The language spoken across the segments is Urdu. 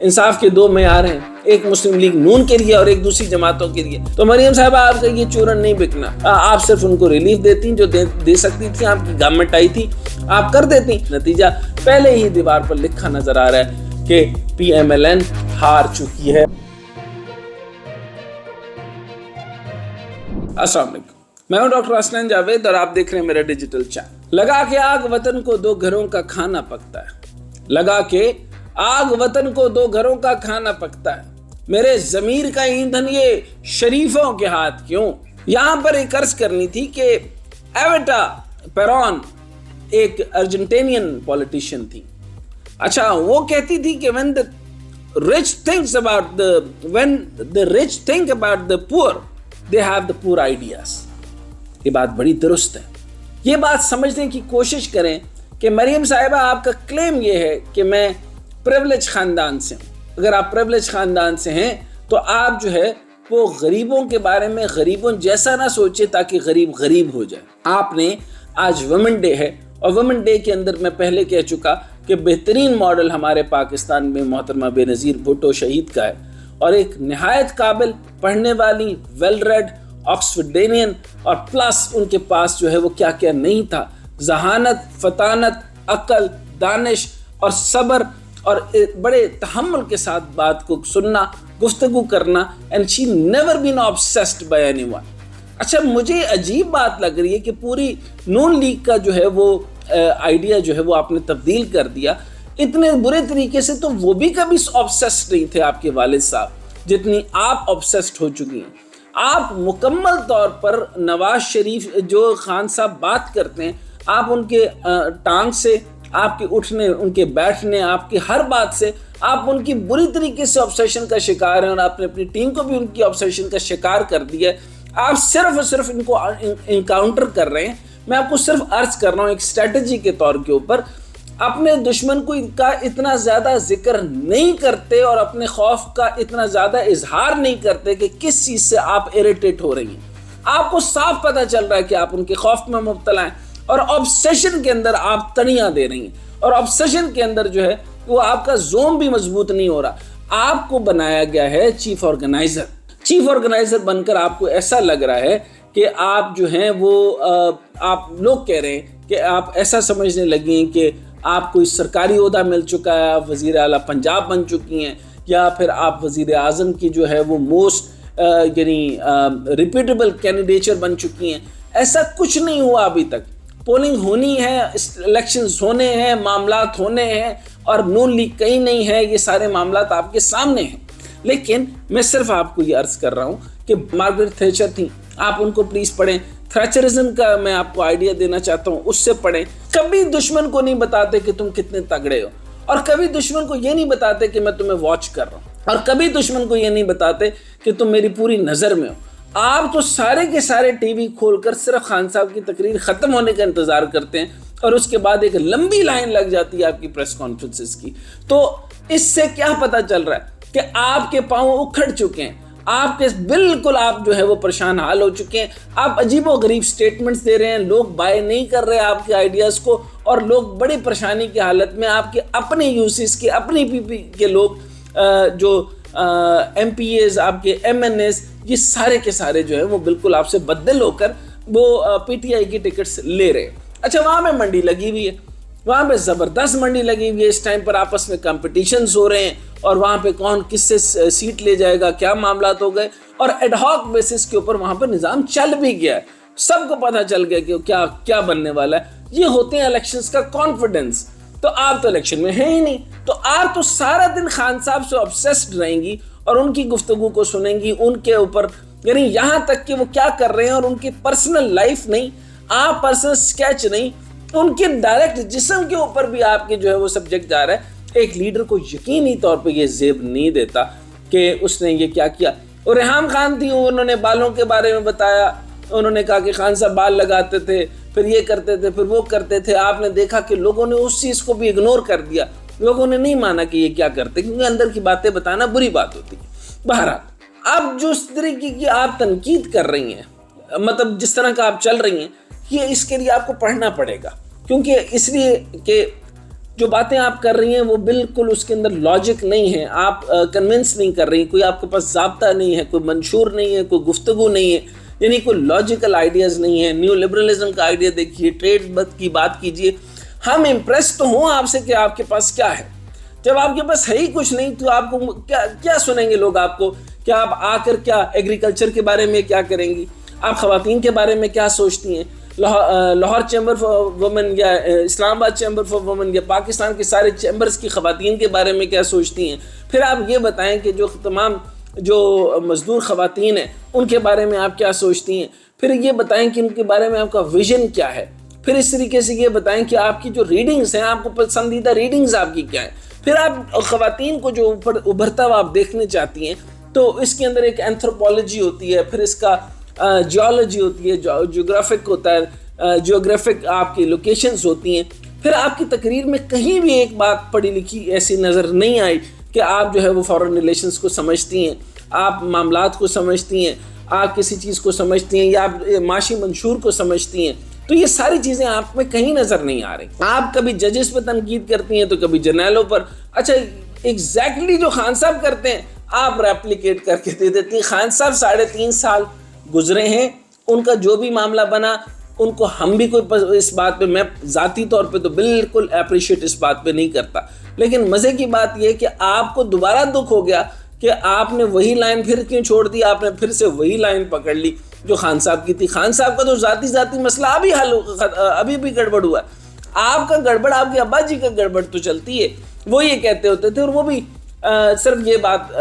انصاف کے دو معیار ہیں، ایک مسلم لیگ نون کے لیے اور ایک دوسری جماعتوں کے لیے. تو مریم صاحبہ آپ کا یہ چورن نہیں بکنا. آپ صرف ان کو ریلیف دیتی جو دے سکتی تھی. آپ کی گورنمنٹ آئی تھی، آپ کر دیتی. نتیجہ پہلے ہی دیوار پر لکھا نظر آ رہا ہے کہ پی ایم ایل این ہار چکی ہے. السلام علیکم، میں ہوں ڈاکٹر اسلم جاوید اور آپ دیکھ رہے ہیں میرا ڈیجیٹل چینل. لگا کے آگ وطن کو دو گھروں کا کھانا پکتا ہے. لگا کے آگ وطن کو دو گھروں کا کھانا پکتا ہے. میرے ضمیر کا ایندھن یہ شریفوں کے ہاتھ کیوں. یہاں پر ایک عرض کرنی تھی کہ ایویٹا پیرون ایک ارجنٹینین پولیٹیشین تھی. اچھا، وہ کہتی تھی کہ when the rich think about the poor, they have the poor ideas. یہ بات بڑی درست ہے. یہ بات سمجھنے کی کوشش کریں کہ مریم صاحبہ آپ کا کلیم یہ ہے کہ میں پریولیج خاندان سے ہوں. اگر آپ پریولیج خاندان سے ہیں تو آپ جو ہے وہ غریبوں کے بارے میں غریبوں جیسا نہ سوچے تاکہ غریب غریب ہو جائے. آپ نے آج وومن ڈے ہے اور وومن ڈے کے اندر میں پہلے کہہ چکا کہ بہترین ماڈل ہمارے پاکستان میں محترمہ بے نظیر بھٹو شہید کا ہے اور ایک نہایت قابل، پڑھنے والی، ویل ریڈ، آکسفورڈینین اور پلس ان کے پاس جو ہے وہ کیا کیا نہیں تھا. ذہانت، فطانت، عقل، دانش اور صبر اور بڑے تحمل کے ساتھ بات کو سننا، گفتگو کرنا. and she never been obsessed by anyone. اچھا، مجھے عجیب بات لگ رہی ہے کہ پوری نون لیگ کا جو ہے وہ آئیڈیا جو ہے وہ آپ نے تبدیل کر دیا اتنے برے طریقے سے. تو وہ بھی کبھی obsessed نہیں تھے آپ کے والد صاحب جتنی آپ obsessed ہو چکی ہیں. آپ مکمل طور پر نواز شریف جو خان صاحب بات کرتے ہیں، آپ ان کے ٹانگ سے، آپ کے اٹھنے، ان کے بیٹھنے، آپ کی ہر بات سے آپ ان کی بری طریقے سے obsession کا شکار ہیں اور آپ نے اپنی ٹیم کو بھی ان کی obsession کا شکار کر دیا ہے. آپ صرف اور صرف ان کو انکاؤنٹر کر رہے ہیں. میں آپ کو صرف عرض کر رہا ہوں ایک اسٹریٹجی کے طور کے اوپر، اپنے دشمن کو کا اتنا زیادہ ذکر نہیں کرتے اور اپنے خوف کا اتنا زیادہ اظہار نہیں کرتے کہ کس چیز سے آپ اریٹیٹ ہو رہی ہیں. آپ کو صاف پتہ چل رہا ہے کہ آپ ان کے خوف میں مبتلا ہیں اور obsession کے اندر آپ تڑیاں دے رہی ہیں اور obsession کے اندر جو ہے وہ آپ کا زوم بھی مضبوط نہیں ہو رہا. آپ کو بنایا گیا ہے چیف آرگنائزر. چیف آرگنائزر بن کر آپ کو ایسا لگ رہا ہے کہ آپ جو ہیں وہ آپ لوگ کہہ رہے ہیں کہ آپ ایسا سمجھنے لگی ہیں کہ آپ کو اس سرکاری عہدہ مل چکا ہے، آپ وزیر اعلیٰ پنجاب بن چکی ہیں یا پھر آپ وزیر اعظم کی جو ہے وہ موسٹ یعنی ریپیٹیبل کینڈیڈیچر بن چکی ہیں. ایسا کچھ نہیں ہوا ابھی تک. پولنگ ہونی ہے، الیکشنز ہونے ہیں، معاملات ہونے ہیں اور نون لیگ کہیں نہیں ہے. یہ سارے معاملات آپ کے سامنے ہیں. لیکن میں صرف آپ کو یہ عرض کر رہا ہوں کہ مارگریٹ تھیچر تھیں، آپ ان کو پلیز پڑھیں. تھیچرزم کا میں آپ کو آئیڈیا دینا چاہتا ہوں، اس سے پڑھیں. کبھی دشمن کو نہیں بتاتے کہ تم کتنے تگڑے ہو اور کبھی دشمن کو یہ نہیں بتاتے کہ میں تمہیں واچ کر رہا ہوں اور کبھی دشمن کو یہ نہیں بتاتے کہ تم میری پوری نظر میں ہو. آپ تو سارے کے سارے ٹی وی کھول کر صرف خان صاحب کی تقریر ختم ہونے کا انتظار کرتے ہیں اور اس کے بعد ایک لمبی لائن لگ جاتی ہے آپ کی پریس کانفرنسز کی. تو اس سے کیا پتہ چل رہا ہے کہ آپ کے پاؤں اکھڑ چکے ہیں، آپ کے بالکل آپ جو ہے وہ پریشان حال ہو چکے ہیں. آپ عجیب و غریب سٹیٹمنٹس دے رہے ہیں، لوگ بائی نہیں کر رہے آپ کے آئیڈیاز کو اور لوگ بڑی پریشانی کی حالت میں آپ کے اپنے یوسیز کے، اپنی پی پی کے لوگ جو ایم پی ایز، آپ کے ایم این ایز، یہ سارے کے سارے جو ہیں وہ بالکل آپ سے بددل ہو کر وہ پی ٹی آئی کی ٹکٹس لے رہے ہیں. اچھا، وہاں پہ منڈی لگی ہوئی ہے، وہاں پہ زبردست منڈی لگی ہوئی ہے. اس ٹائم پر آپس میں کمپٹیشنز ہو رہے ہیں اور وہاں پہ کون کس سے سیٹ لے جائے گا، کیا معاملات ہو گئے اور ایڈ ہاک بیسس کے اوپر وہاں پہ نظام چل بھی گیا ہے. سب کو پتہ چل گیا کہ کیا بننے والا ہے. یہ ہوتے ہیں الیکشنز کا کانفیڈنس. تو آپ تو الیکشن میں ہیں ہی نہیں، تو آپ تو سارا دن خان صاحب سے obsessed رہیں گی اور ان کی گفتگو کو سنیں گی، ان کے اوپر یعنی یہاں تک کہ وہ کیا کر رہے ہیں اور ان کی پرسنل لائف نہیں، آپ پرسنل سکیچ نہیں، ان کے ڈائریکٹ جسم کے اوپر بھی آپ کے جو ہے وہ سبجیکٹ جا رہا ہے. ایک لیڈر کو یقینی طور پہ یہ زیب نہیں دیتا کہ اس نے یہ کیا کیا. اور ریحام خان تھی، انہوں نے بالوں کے بارے میں بتایا، انہوں نے کہا کہ خان صاحب بال لگاتے تھے، پھر یہ کرتے تھے، پھر وہ کرتے تھے. آپ نے دیکھا کہ لوگوں نے اس چیز کو بھی اگنور کر دیا، لوگوں نے نہیں مانا کہ یہ کیا کرتے، کیونکہ اندر کی باتیں بتانا بری بات ہوتی ہے. بہرحال اب جو اس طریقے کی آپ تنقید کر رہی ہیں، مطلب جس طرح کا آپ چل رہی ہیں، یہ اس کے لیے آپ کو پڑھنا پڑے گا. کیونکہ اس لیے کہ جو باتیں آپ کر رہی ہیں وہ بالکل اس کے اندر لاجک نہیں ہے، آپ کنونس نہیں کر رہی، کوئی آپ کے پاس ضابطہ نہیں ہے، کوئی منشور نہیں ہے، کوئی گفتگو نہیں ہے، یعنی کوئی لاجیکل آئیڈیاز نہیں ہے. نیو لبرلزم کا آئیڈیا دیکھیے، ٹریڈ کی بات کیجیے. ہم امپریس تو ہوں آپ سے کہ آپ کے پاس کیا ہے. جب آپ کے پاس ہے ہی کچھ نہیں تو آپ کو کیا سنیں گے لوگ آپ کو؟ کیا آپ آ کر کیا ایگریکلچر کے بارے میں کیا کریں گی؟ آپ خواتین کے بارے میں کیا سوچتی ہیں؟ لاہور چیمبر فار وومن یا اسلام آباد چیمبر فار وومن یا پاکستان کے سارے چیمبرز کی خواتین کے بارے میں کیا سوچتی ہیں؟ پھر آپ یہ بتائیں کہ جو تمام جو مزدور خواتین ہیں ان کے بارے میں آپ کیا سوچتی ہیں؟ پھر یہ بتائیں کہ ان کے بارے میں آپ کا ویژن کیا ہے؟ پھر اس طریقے سے یہ بتائیں کہ آپ کی جو ریڈنگز ہیں، آپ کو پسندیدہ ریڈنگز آپ کی کیا ہیں؟ پھر آپ خواتین کو جو ابھرتا ہوا آپ دیکھنے چاہتی ہیں تو اس کے اندر ایک اینتھروپولوجی ہوتی ہے، پھر اس کا جیولوجی ہوتی ہے، جیوگرافک ہوتا ہے، جیوگرافک آپ کی لوکیشنز ہوتی ہیں. پھر آپ کی تقریر میں کہیں بھی ایک بات پڑھی لکھی ایسی نظر نہیں آئی کہ آپ جو ہے وہ فارن ریلیشنز کو سمجھتی ہیں، آپ معاملات کو سمجھتی ہیں، آپ کسی چیز کو سمجھتی ہیں یا آپ معاشی منشور کو سمجھتی ہیں. تو یہ ساری چیزیں آپ میں کہیں نظر نہیں آ رہی. آپ کبھی ججز پہ تنقید کرتی ہیں تو کبھی جرنیلوں پر. اچھا ایگزیکٹلی جو خان صاحب کرتے ہیں آپ ریپلیکیٹ کر کے دے دیتی ہیں. خان صاحب 3.5 سال گزرے ہیں، ان کا جو بھی معاملہ بنا ان کو ہم بھی کوئی اس بات پہ، میں ذاتی طور پہ تو بالکل اپریشیٹ اس بات پہ نہیں کرتا، لیکن مزے کی بات یہ کہ آپ کو دوبارہ دکھ ہو گیا کہ آپ نے وہی لائن پھر کیوں چھوڑ دی، آپ نے پھر سے وہی لائن پکڑ لی جو خان صاحب کی تھی. خان صاحب کا تو ذاتی مسئلہ ابھی بھی گڑبڑ ہوا ہے. آپ کا گڑبڑ، آپ کے ابا جی کا گڑبڑ تو چلتی ہے. وہ یہ کہتے ہوتے تھے اور وہ بھی صرف یہ بات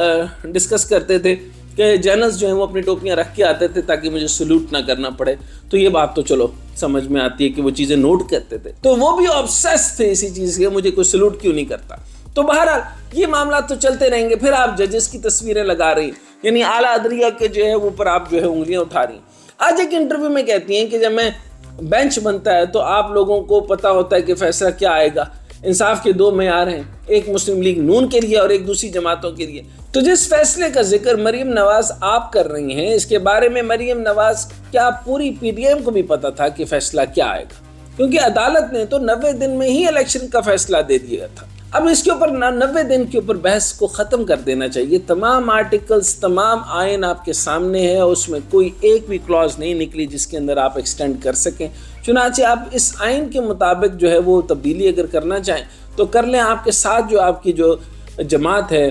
ڈسکس کرتے تھے کہ جرنلز جو ہیں وہ اپنی ٹوپیاں رکھ کے آتے تھے تاکہ مجھے سلوٹ نہ کرنا پڑے. تو یہ بات تو چلو سمجھ میں آتی ہے کہ وہ چیزیں نوٹ کرتے تھے، تو وہ بھی آبسیس تھے اسی چیز کے، مجھے کوئی سلوٹ کیوں نہیں کرتا. تو بہرحال یہ معاملات تو چلتے رہیں گے. پھر آپ ججز کی تصویریں لگا رہی، یعنی اعلیٰ عدلیہ کے جو ہے وہ پر آپ جو ہے انگلیاں اٹھا رہی. آج ایک انٹرویو میں کہتی ہیں کہ جب میں بینچ بنتا ہے تو آپ لوگوں کو پتہ ہوتا ہے کہ فیصلہ کیا آئے گا. انصاف کے 2 معیار ہیں، ایک مسلم لیگ نون کے لیے اور ایک دوسری جماعتوں کے لیے. تو جس فیصلے کا ذکر مریم نواز آپ کر رہی ہیں، اس کے بارے میں مریم نواز کیا پوری پی ٹی ایم کو بھی پتہ تھا کہ فیصلہ کیا آئے گا؟ کیونکہ عدالت نے تو 90 دن میں ہی الیکشن کا فیصلہ دے دیا تھا. اب اس کے اوپر 90 دن کے اوپر بحث کو ختم کر دینا چاہیے. تمام آرٹیکلز، تمام آئین آپ کے سامنے ہے، اس میں کوئی ایک بھی کلاز نہیں نکلی جس کے اندر آپ ایکسٹینڈ کر سکیں. چنانچہ آپ اس آئین کے مطابق جو ہے وہ تبدیلی اگر کرنا چاہیں تو کر لیں. آپ کے ساتھ جو آپ کی جو جماعت ہے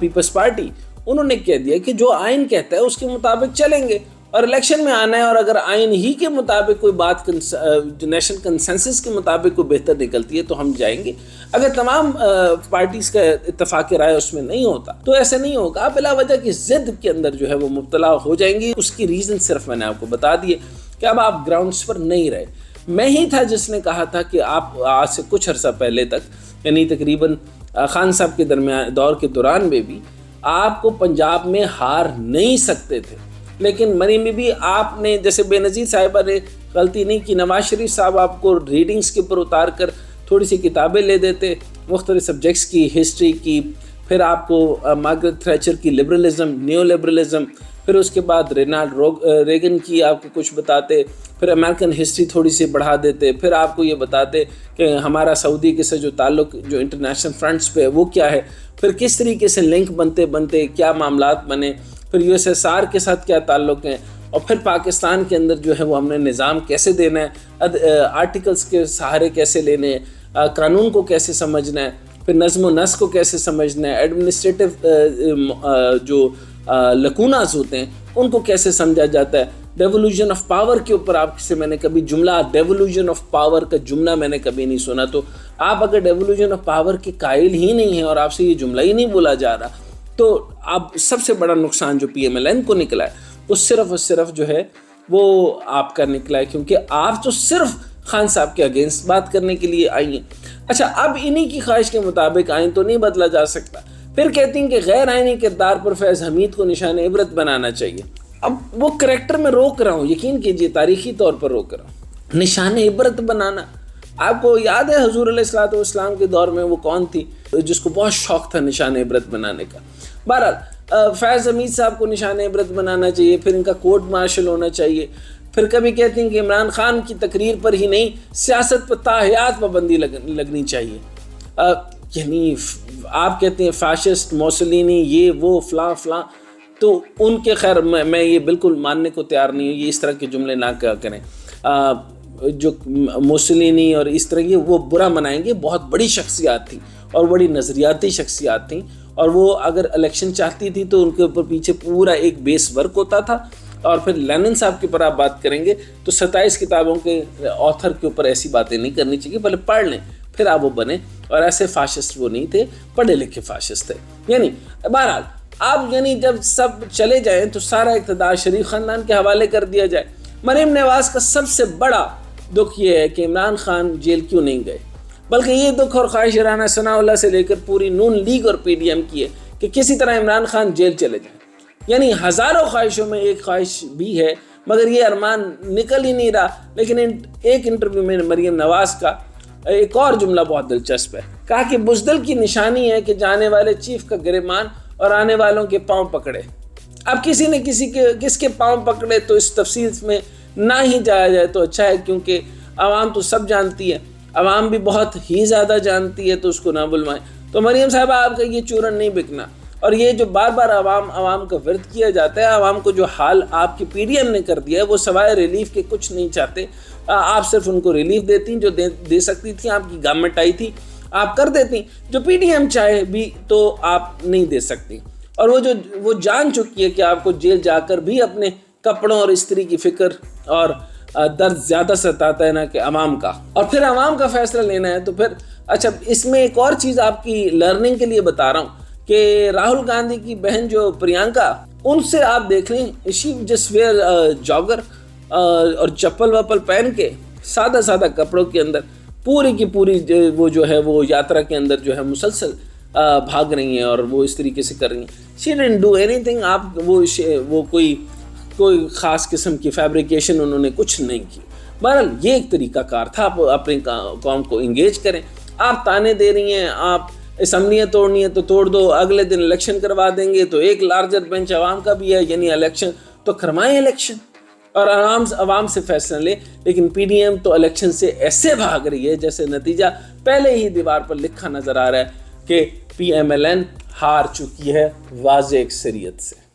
پیپلز پارٹی، انہوں نے کہہ دیا کہ جو آئین کہتا ہے اس کے مطابق چلیں گے اور الیکشن میں آنا ہے، اور اگر آئین ہی کے مطابق کوئی بات نیشنل کنسنسس کے مطابق کوئی بہتر نکلتی ہے تو ہم جائیں گے. اگر تمام پارٹیز کا اتفاق رائے اس میں نہیں ہوتا تو ایسے نہیں ہوگا. آپ بلا وجہ کی ضد کے اندر جو ہے وہ مبتلا ہو جائیں گی. اس کی ریزن صرف میں نے آپ کو بتا دیے کہ اب آپ گراؤنڈز پر نہیں رہے. میں ہی تھا جس نے کہا تھا کہ آپ آج سے کچھ عرصہ پہلے تک، یعنی تقریباً خان صاحب کے دور کے دوران میں بھی آپ کو پنجاب میں ہار نہیں سکتے تھے. لیکن مریم بی بی، آپ نے جیسے بے نظیر صاحبہ نے غلطی نہیں کی. نواز شریف صاحب آپ کو ریڈنگز کے اوپر اتار کر تھوڑی سی کتابیں لے دیتے مختلف سبجیکٹس کی، ہسٹری کی، پھر آپ کو مارگریٹ تھریچر کی لبرلزم، نیو لبرلزم، پھر اس کے بعد رینالڈ ریگن کی آپ کو کچھ بتاتے، پھر امریکن ہسٹری تھوڑی سی بڑھا دیتے، پھر آپ کو یہ بتاتے کہ ہمارا سعودی کے سے جو تعلق جو انٹرنیشنل فرنٹس پہ وہ کیا ہے، پھر کس طریقے سے لنک بنتے کیا معاملات بنے، پھر USSR کے ساتھ کیا تعلق ہیں، اور پھر پاکستان کے اندر جو ہے وہ ہم نے نظام کیسے دینا ہے، آرٹیکلز کے سہارے کیسے لینے ہیں، قانون کو کیسے سمجھنا ہے، پھر نظم و نسق کو کیسے سمجھنا ہے، ایڈمنسٹریٹو جو لکوناز ہوتے ہیں ان کو کیسے سمجھا جاتا ہے. ڈیولوژن آف پاور کے اوپر آپ سے میں نے کبھی ڈیولوژن آف پاور کا جملہ میں نے کبھی نہیں سنا. تو آپ اگر ڈیولوژن آف پاور کے قائل ہی نہیں ہیں اور آپ سے یہ جملہ ہی نہیں بولا جا رہا تو اب سب سے بڑا نقصان جو PMLN کو نکلا ہے وہ صرف اور صرف جو ہے وہ آپ کا نکلا ہے، کیونکہ آپ تو صرف خان صاحب کے اگینسٹ بات کرنے کے لیے آئی ہیں. اچھا، اب انہی کی خواہش کے مطابق آئین تو نہیں بدلا جا سکتا. پھر کہتی ہیں کہ غیر آئینی کردار پر فیض حمید کو نشان عبرت بنانا چاہیے. اب وہ کریکٹر میں روک رہا ہوں، یقین کیجئے تاریخی طور پر روک رہا ہوں. نشان عبرت بنانا، آپ کو یاد ہے حضور علیہ الصلوۃ والسلام کے دور میں وہ کون تھی جس کو بہت شوق تھا نشان عبرت بنانے کا؟ بہرحال فیض حمید صاحب کو نشان عبرت بنانا چاہیے، پھر ان کا کورٹ مارشل ہونا چاہیے. پھر کبھی کہتے ہیں کہ عمران خان کی تقریر پر ہی نہیں، سیاست پر تاحیات پابندی لگنی چاہیے. یعنی آپ کہتے ہیں فیشسٹ، موسولینی، یہ وہ فلاں فلاں، تو ان کے خیر میں یہ بالکل ماننے کو تیار نہیں ہوں، یہ اس طرح کے جملے نہ کریں. جو موسولینی اور اس طرح کی وہ برا منائیں گے، بہت بڑی شخصیات تھیں اور بڑی نظریاتی شخصیات تھیں، اور وہ اگر الیکشن چاہتی تھی تو ان کے اوپر پیچھے پورا ایک بیس ورک ہوتا تھا. اور پھر لینن صاحب کے اوپر آپ بات کریں گے تو 27 کتابوں کے آتھر کے اوپر ایسی باتیں نہیں کرنی چاہیے، پہلے پڑھ لیں پھر آپ وہ بنے. اور ایسے فاشسٹ وہ نہیں تھے، پڑھے لکھے فاشسٹ تھے. یعنی بہرحال آپ یعنی جب سب چلے جائیں تو سارا اقتدار شریف خاندان کے حوالے کر دیا جائے. مریم نواز کا سب سے بڑا دکھ یہ ہے کہ عمران خان جیل کیوں نہیں گئے، بلکہ یہ دکھ اور خواہش رانا ثناء اللہ سے لے کر پوری نون لیگ اور پی ڈی ایم کی ہے کہ کسی طرح عمران خان جیل چلے جائیں. یعنی ہزاروں خواہشوں میں ایک خواہش بھی ہے، مگر یہ ارمان نکل ہی نہیں رہا. لیکن ایک انٹرویو میں مریم نواز کا ایک اور جملہ بہت دلچسپ ہے. کہا کہ بزدل کی نشانی ہے کہ جانے والے چیف کا گریبان اور آنے والوں کے پاؤں پکڑے. اب کسی نے کس کے پاؤں پکڑے تو اس تفصیل میں نہ ہی جایا جائے تو اچھا ہے، کیونکہ عوام تو سب جانتی ہے، عوام بھی بہت ہی زیادہ جانتی ہے، تو اس کو نہ بلوائیں. تو مریم صاحبہ آپ کا یہ چورن نہیں بکنا. اور یہ جو بار بار عوام کا ورد کیا جاتا ہے، عوام کو جو حال آپ کی پی ڈی ایم نے کر دیا ہے وہ سوائے ریلیف کے کچھ نہیں چاہتے. آپ صرف ان کو ریلیف دیتی، جو دے سکتی تھیں، آپ کی گورنمنٹ آئی تھی آپ کر دیتی، جو پی ڈی ایم چاہے بھی تو آپ نہیں دے سکتی. اور وہ جان چکی ہے کہ آپ کو جیل جا کر بھی اپنے کپڑوں اور استری کی فکر اور درد زیادہ ستاتا ہے نا کہ عوام کا. اور پھر عوام کا فیصلہ لینا ہے. تو پھر اچھا اس میں ایک اور چیز آپ کی لرننگ کے لیے بتا رہا ہوں کہ راہل گاندھی کی بہن جو پریانکا، ان سے آپ دیکھ لیں، شی جسٹ ویئر جاگر اور چپل وپل پہن کے سادہ کپڑوں کے اندر پوری کی پوری وہ جو ہے وہ یاترا کے اندر جو ہے مسلسل بھاگ رہی ہیں اور وہ اس طریقے سے کر رہی ہیں. She didn't do any thing. آپ وہ کوئی خاص قسم کی فیبریکیشن انہوں نے کچھ نہیں کی. بہرحال یہ ایک طریقہ کار تھا. آپ اپنے قوم کو انگیج کریں. آپ تانے دے رہی ہیں، آپ اسمبلیاں توڑنی ہے تو توڑ دو، اگلے دن الیکشن کروا دیں گے تو ایک لارجر بینچ عوام کا بھی ہے، یعنی الیکشن تو کروائیں الیکشن اور عوام سے فیصلہ لے. لیکن پی ڈی ایم تو الیکشن سے ایسے بھاگ رہی ہے جیسے نتیجہ پہلے ہی دیوار پر لکھا نظر آ رہا ہے کہ پی ایم ایل این ہار چکی ہے واضح اکثریت سے.